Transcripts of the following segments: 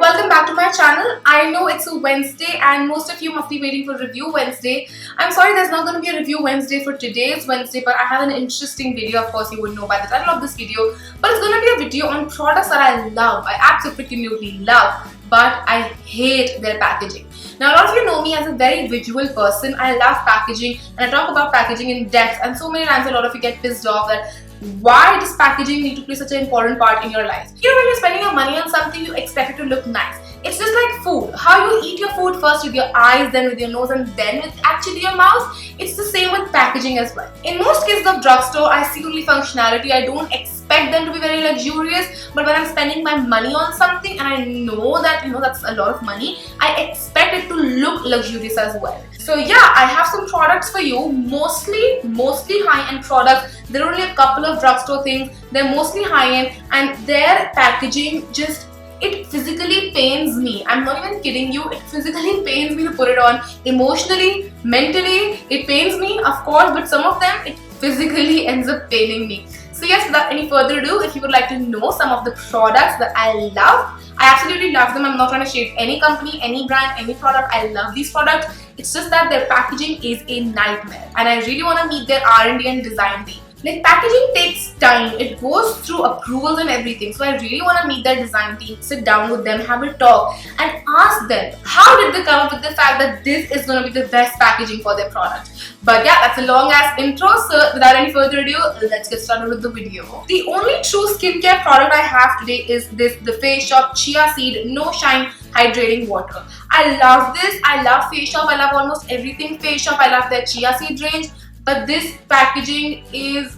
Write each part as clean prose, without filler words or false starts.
welcome back to my channel. I know it's a Wednesday and most of you must be waiting for Review Wednesday. I'm sorry there's not going to be a Review Wednesday for today's Wednesday, but I have an interesting video. Of course you would know by the title of this video, but it's going to be a video on products that I love. I absolutely love, but I hate their packaging. Now, a lot of you know me as a very visual person. I love packaging and I talk about packaging in depth, and so many times a lot of you get pissed off that why does packaging need to play such an important part in your life? You know, when you're spending your money on something, you expect it to look nice. It's just like food. How you eat your food first with your eyes, then with your nose, and then with actually your mouth. It's the same with packaging as well. In most cases of drugstore, I see only functionality. I don't expect them to be very luxurious, but when I'm spending my money on something and I know that, that's a lot of money, I expect it to look luxurious as well. So yeah, I have some products for you, mostly high-end products. There are only a couple of drugstore things. They're mostly high-end and their packaging it physically pains me. I'm not even kidding you. It physically pains me to put it on. Emotionally, mentally, it pains me, of course, but some of them, it physically ends up paining me. So yes, without any further ado, if you would like to know some of the products that I love, I absolutely love them. I'm not trying to shade any company, any brand, any product. I love these products. It's just that their packaging is a nightmare and I really want to meet their R&D and design team. Like, packaging takes time, it goes through approvals and everything, so I really want to meet their design team, sit down with them, have a talk and ask them how did they come up with the fact that this is going to be the best packaging for their product. But yeah, that's a long ass intro, so without any further ado, let's get started with the video. The only true skincare product I have today is the Face Shop Chia Seed No Shine Hydrating Water. I love this. I love Face Shop. I love almost everything Face Shop. I love their Chia Seed range. But this packaging is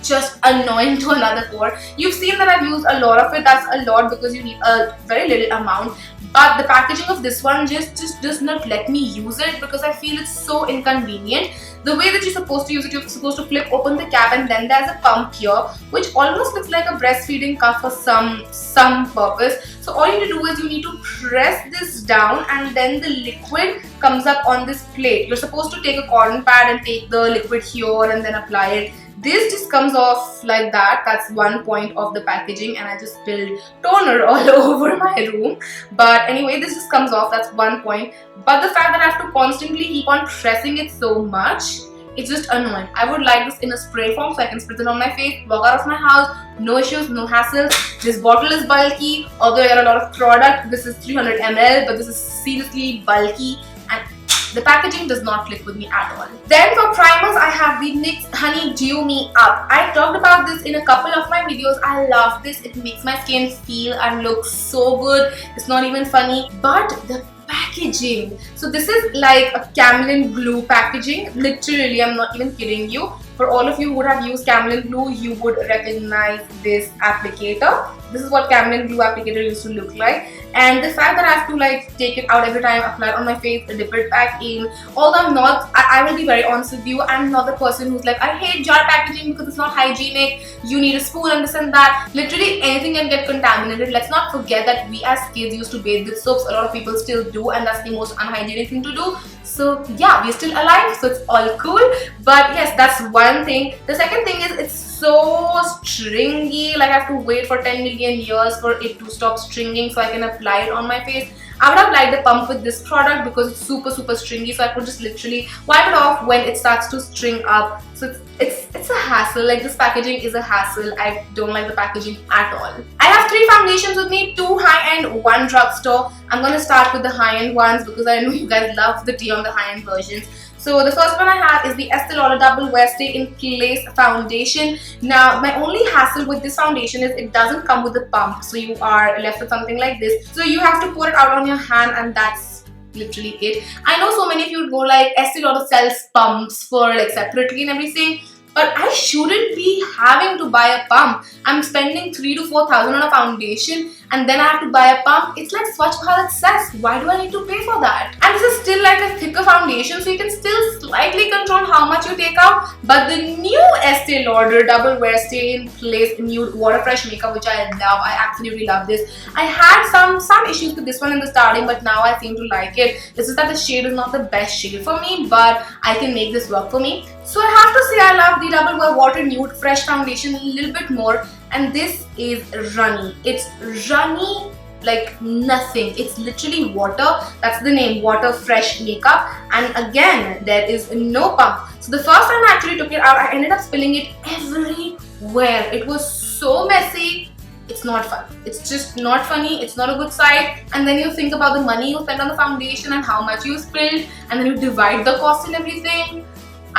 just annoying to another core. You've seen that I've used a lot of it. That's a lot because you need a very little amount. But the packaging of this one just does not let me use it because I feel it's so inconvenient. The way that you're supposed to use it, you're supposed to flip open the cap and then there's a pump here, which almost looks like a breastfeeding cup for some purpose. So all you need to do is you need to press this down and then the liquid comes up on this plate. You're supposed to take a cotton pad and take the liquid here and then apply it. This just comes off like that. That's one point of the packaging and I just spilled toner all over my room. But anyway, this just comes off. That's one point. But the fact that I have to constantly keep on pressing it so much, it's just annoying. I would like this in a spray form so I can spritz it on my face, walk out of my house, no issues, no hassles. This bottle is bulky, although I got a lot of product. This is 300 ml, but this is seriously bulky and the packaging does not click with me at all. Then for primers, I have the NYX Honey Dew Me Up. I talked about this in a couple of my videos. I love this. It makes my skin feel and look so good. It's not even funny. But the packaging. So this is like a camelin glue packaging. Literally, I'm not even kidding you. For all of you who would have used camelin glue, you would recognize this applicator. This is what camelin glue applicator used to look like. And the fact that I have to take it out every time, apply it on my face, dip it back in. Although I'm not, I will be very honest with you, I'm not the person who's like, I hate jar packaging because it's not hygienic. You need a spoon and this and that. Literally anything can get contaminated. Let's not forget that we as kids used to bathe with soaps. A lot of people still do, and that's the most unhygienic thing to do. So yeah, we're still alive, so it's all cool. But yes, that's one thing. The second thing is it's so stringy. Like, I have to wait for 10 million years for it to stop stringing so I can apply it on my face. I would have liked the pump with this product because it's super stringy, so I could just literally wipe it off when it starts to string up. So it's a hassle. Like, this packaging is a hassle. I don't like the packaging at all. I have 3 foundations with me, 2 high-end, 1 drugstore. I'm gonna start with the high-end ones because I know you guys love the tea on the high-end versions. So the first one I have is the Estee Lauder Double Wear Stay in Place Foundation. Now, my only hassle with this foundation is it doesn't come with a pump. So you are left with something like this. So you have to pour it out on your hand and that's literally it. I know so many of you would go like, Estee Lauder sells pumps for separately and everything. But I shouldn't be having to buy a pump. I'm spending 3,000 to 4,000 on a foundation and then I have to buy a pump. It's like Swatch Bharat says. Why do I need to pay for that? And this is still like a thicker foundation, so you can still slightly control how much you take out. But the new Estee Lauder Double Wear Stay in Place Nude Water Fresh Makeup, which I love. I absolutely love this. I had some issues with this one in the starting, but now I seem to like it. It's just that the shade is not the best shade for me, but I can make this work for me. So I have to say I love the Double Wear Water Nude Fresh Foundation a little bit more, and this is runny. It's runny like nothing. It's literally water. That's the name, water fresh makeup. And again, there is no pump. So the first time I actually took it out, I ended up spilling it everywhere. It was so messy. It's not fun. It's just not funny. It's not a good sight. And then you think about the money you spent on the foundation and how much you spilled, and then you divide the cost and everything.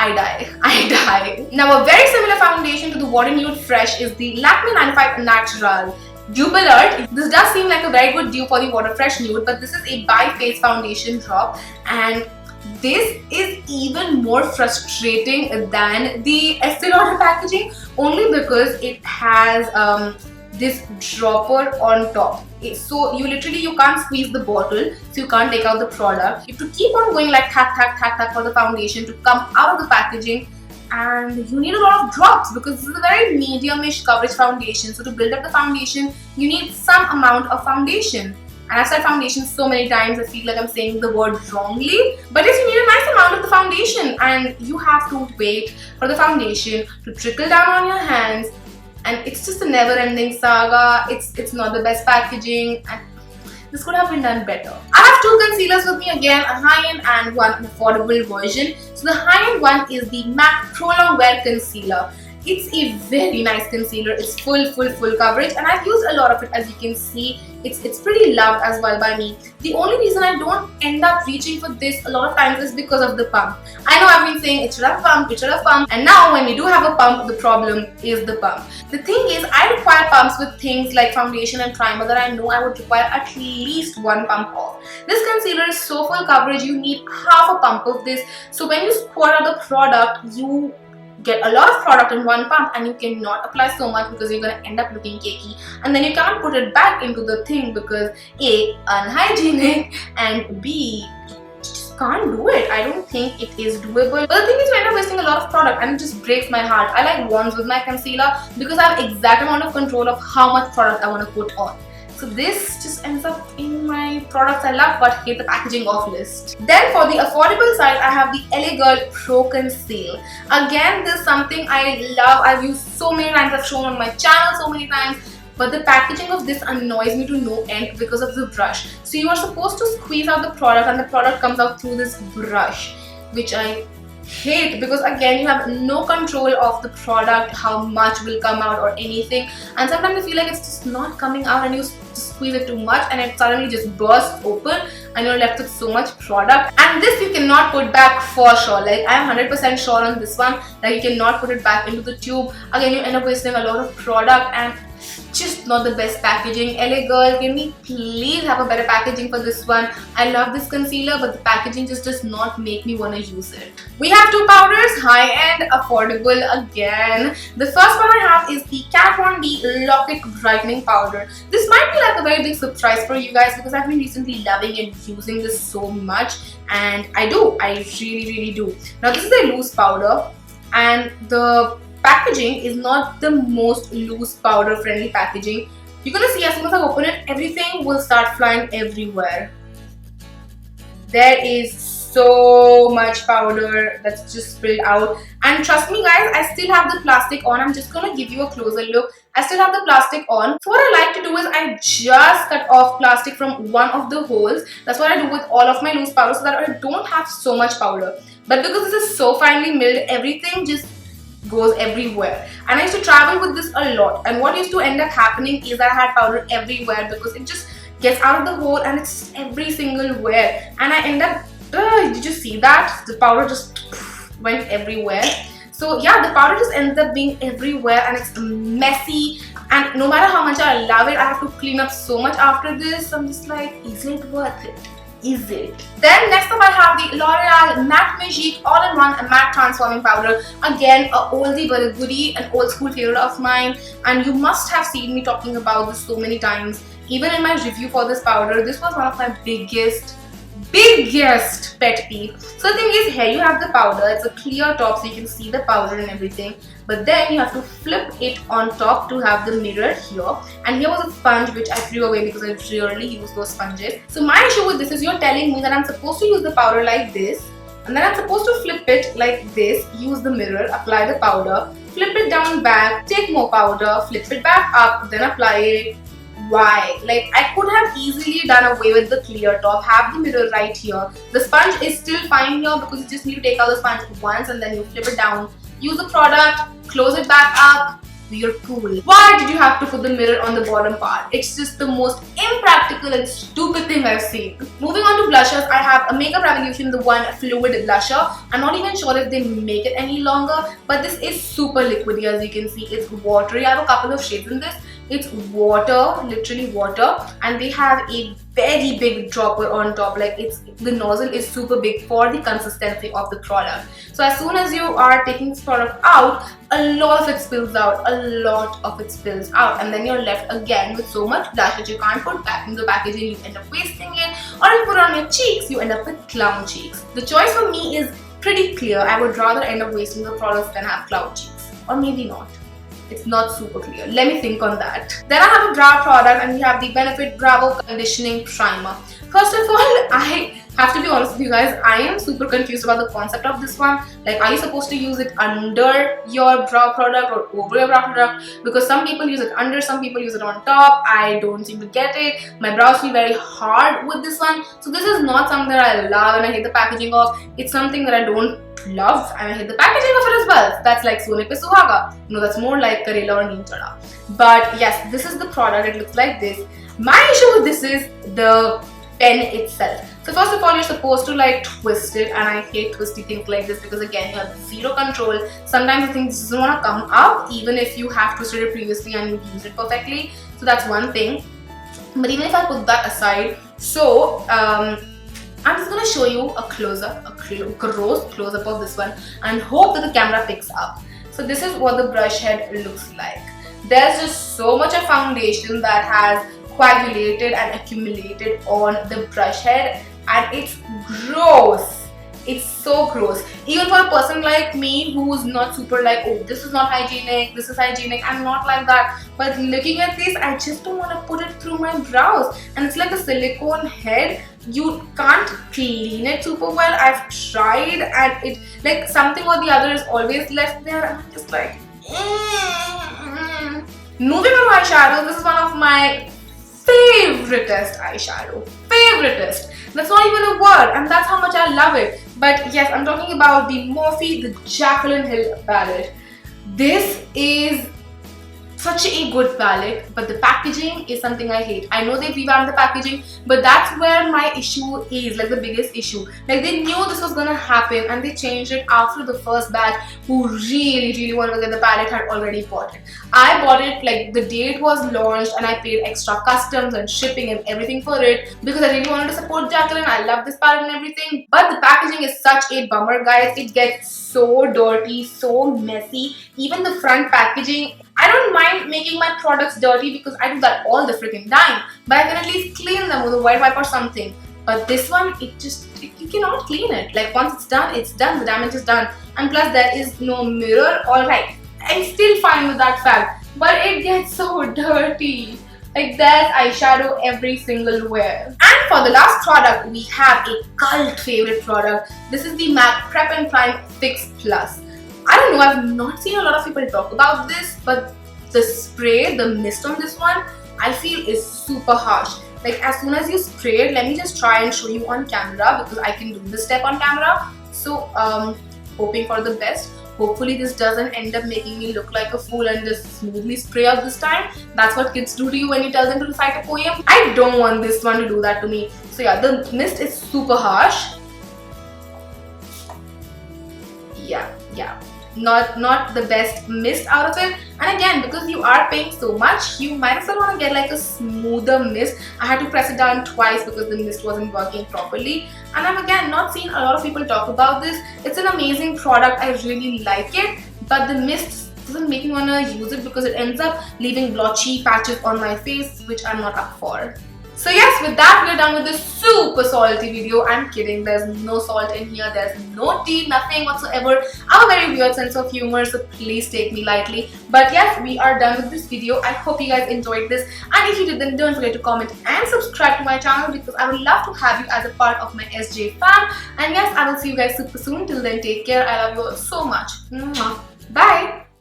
I die. Now a very similar foundation to the Water Nude Fresh is the Lakme 95 Natural. Dupe alert, this does seem like a very good dupe for the Water Fresh Nude, but this is a bi-phase foundation drop, and this is even more frustrating than the Estee Lauder packaging, only because it has this dropper on top. So you can't squeeze the bottle, so you can't take out the product. You have to keep on going like thack for the foundation to come out of the packaging, and you need a lot of drops because this is a very medium-ish coverage foundation. So to build up the foundation, you need some amount of foundation. And I've said foundation so many times, I feel like I'm saying the word wrongly. But yes, you need a nice amount of the foundation, and you have to wait for the foundation to trickle down on your hands. And it's just a never-ending saga. It's not the best packaging, and this could have been done better. I have two concealers with me again, a high-end and one affordable version. So the high-end one is the MAC Pro Longwear Concealer. It's a very nice concealer. It's full coverage, and I've used a lot of it. As you can see, it's pretty loved as well by me. The only reason I don't end up reaching for this a lot of times is because of the pump. I know I've been saying it should have pump, and now when we do have a pump, the problem is the pump. The thing is, I require pumps with things like foundation and primer that I know I would require at least one pump of. This concealer is so full coverage, you need half a pump of this. So when you squirt out the product, you get a lot of product in one pump, and you cannot apply so much because you're gonna end up looking cakey, and then you can't put it back into the thing because A, unhygienic, and B, you just can't do it. I don't think it is doable. But the thing is, you end up wasting a lot of product, and it just breaks my heart. I like wands with my concealer because I have exact amount of control of how much product I want to put on. So this just ends up in my products I love but hate the packaging off list. Then for the affordable side, I have the Girl Pro Conceal. Again, this is something I love. I've used so many times, I've shown on my channel so many times. But the packaging of this annoys me to no end because of the brush. So you are supposed to squeeze out the product, and the product comes out through this brush, which I hate because again, you have no control of the product, how much will come out or anything, and sometimes I feel like it's just not coming out, and you squeeze it too much and it suddenly just bursts open and you're left with so much product. And this you cannot put back for sure. Like, I am 100% sure on this one that you cannot put it back into the tube. Again, you end up wasting a lot of product and just not the best packaging. LA Girl, can we please have a better packaging for this one? I love this concealer, but the packaging just does not make me want to use it. We have two powders, high-end, affordable again. The first one I have is the Kat Von D Lock-It Brightening Powder. This might be like a very big surprise for you guys because I've been recently loving and using this so much, and I really do. Now this is a loose powder, and the packaging is not the most loose powder friendly packaging. You're gonna see as soon as I open it, everything will start flying everywhere. There is so much powder that's just spilled out, and trust me guys, I still have the plastic on. I'm just gonna give you a closer look. I still have the plastic on. So what I like to do is I just cut off plastic from one of the holes. That's what I do with all of my loose powder so that I don't have so much powder. But because this is so finely milled, everything just goes everywhere. And I used to travel with this a lot, and what used to end up happening is that I had powder everywhere because it just gets out of the hole and it's every single where, and I end up did you see that? The powder just went everywhere. So yeah, the powder just ends up being everywhere and it's messy, and no matter how much I love it, I have to clean up so much after this. I'm just like, is it worth it? Is it? Then next up I have the Loreal Matte Magique All-in-One Matte Transforming Powder. Again, a oldie but a goodie, an old school favorite of mine, and you must have seen me talking about this so many times. Even in my review for this powder, this was one of my biggest pet peeve. So the thing is, here you have the powder, it's a clear top so you can see the powder and everything, but then you have to flip it on top to have the mirror here, and here was a sponge which I threw away because I rarely use those sponges. So my issue with this is you're telling me that I'm supposed to use the powder like this, and then I'm supposed to flip it like this, use the mirror, apply the powder, flip it down back, take more powder, flip it back up, then apply it. why. Like, I could have easily done away with the clear top, have the mirror right here. The sponge is still fine here because you just need to take out the sponge once and then you flip it down. Use the product, close it back up, you're cool. Why did you have to put the mirror on the bottom part? It's just the most impractical and stupid thing I've seen. Moving on to blushers, I have a Makeup Revolution, the one fluid blusher. I'm not even sure if they make it any longer, but this is super liquidy as you can see. It's watery. I have a couple of shades in this. It's water, literally water, and they have a very big dropper on top. Like, the nozzle is super big for the consistency of the product. So as soon as you are taking this product out, a lot of it spills out, and then you're left again with so much blush that you can't put back in the packaging. You end up wasting it, or if you put it on your cheeks, you end up with clown cheeks. The choice for me is pretty clear. I would rather end up wasting the product than have clown cheeks, or maybe not. It's not super clear. Let me think on that. Then I have a brow product, and we have the Benefit Browvo Conditioning Primer. First of all, I have to be honest with you guys, I am super confused about the concept of this one. Like, are you supposed to use it under your brow product or over your brow product? Because some people use it under, some people use it on top. I don't seem to get it. My brows feel very hard with this one. So this is not something that I love and I hate the packaging of. It's something that I don't love and I hate the packaging of it as well. That's like Sone Pe Suhaga. No, that's more like Karela or Neem Chada. But yes, this is the product. It looks like this. My issue with this is the pen itself. So first of all, you're supposed to like twist it, and I hate twisty things like this because again, you have zero control. Sometimes the thing doesn't want to come up even if you have twisted it previously and you used it perfectly. So that's one thing. But even if I put that aside, so I'm just gonna show you a close-up, a gross close-up of this one, and hope that the camera picks up. So this is what the brush head looks like. There's just so much of foundation that has coagulated and accumulated on the brush head, and it's gross. It's so gross. Even for a person like me who's not super like, oh, this is not hygienic, this is hygienic, I'm not like that. But looking at this, I just don't want to put it through my brows. And it's like a silicone head. You can't clean it super well. I've tried, and it, like, something or the other is always left there, and I'm just like, Moving on to eyeshadow, this is one of my favoritist eyeshadow. Favoritist. That's not even a word, and that's how much I love it. But yes, I'm talking about the Morphe, the Jaclyn Hill palette. This is such a good palette, but the packaging is something I hate. I know they revamped the packaging, but that's where my issue is, like the biggest issue. Like, they knew this was gonna happen and they changed it after the first batch who really wanted to get the palette had already bought it. I bought it like the day it was launched, and I paid extra customs and shipping and everything for it because I really wanted to support Jaclyn. I love this palette and everything, but the packaging is such a bummer, guys. It gets so dirty, so messy. Even the front packaging, I don't mind making my products dirty because I do that all the freaking time, but I can at least clean them with a white wipe or something. But this one, you cannot clean it. Like, once it's done, the damage is done. And plus there is no mirror. Alright, I'm still fine with that fact, but it gets so dirty. Like, there's eyeshadow every single wear. And for the last product, we have a cult favorite product. This is the MAC Prep and Prime Fix Plus. I don't know, I've not seen a lot of people talk about this, but the spray, the mist on this one, I feel is super harsh. Like, as soon as you spray it, let me just try and show you on camera because I can do this step on camera. So, hoping for the best. Hopefully this doesn't end up making me look like a fool and just smoothly spray out this time. That's what kids do to you when you tell them to recite a poem. I don't want this one to do that to me. So yeah, the mist is super harsh. Yeah. Not the best mist out of it. And again, because you are paying so much, you might as well want to get like a smoother mist. I had to press it down twice because the mist wasn't working properly. And I've again not seen a lot of people talk about this. It's an amazing product. I really like it, but the mist doesn't make me want to use it because it ends up leaving blotchy patches on my face, which I'm not up for. So yes, with that, we're done with this super salty video. I'm kidding, there's no salt in here, there's no tea, nothing whatsoever. I have a very weird sense of humor, so please take me lightly. But yes, we are done with this video. I hope you guys enjoyed this, and if you did, then don't forget to comment and subscribe to my channel because I would love to have you as a part of my SJ fam. And yes, I will see you guys super soon. Till then, take care. I love you all so much. Bye!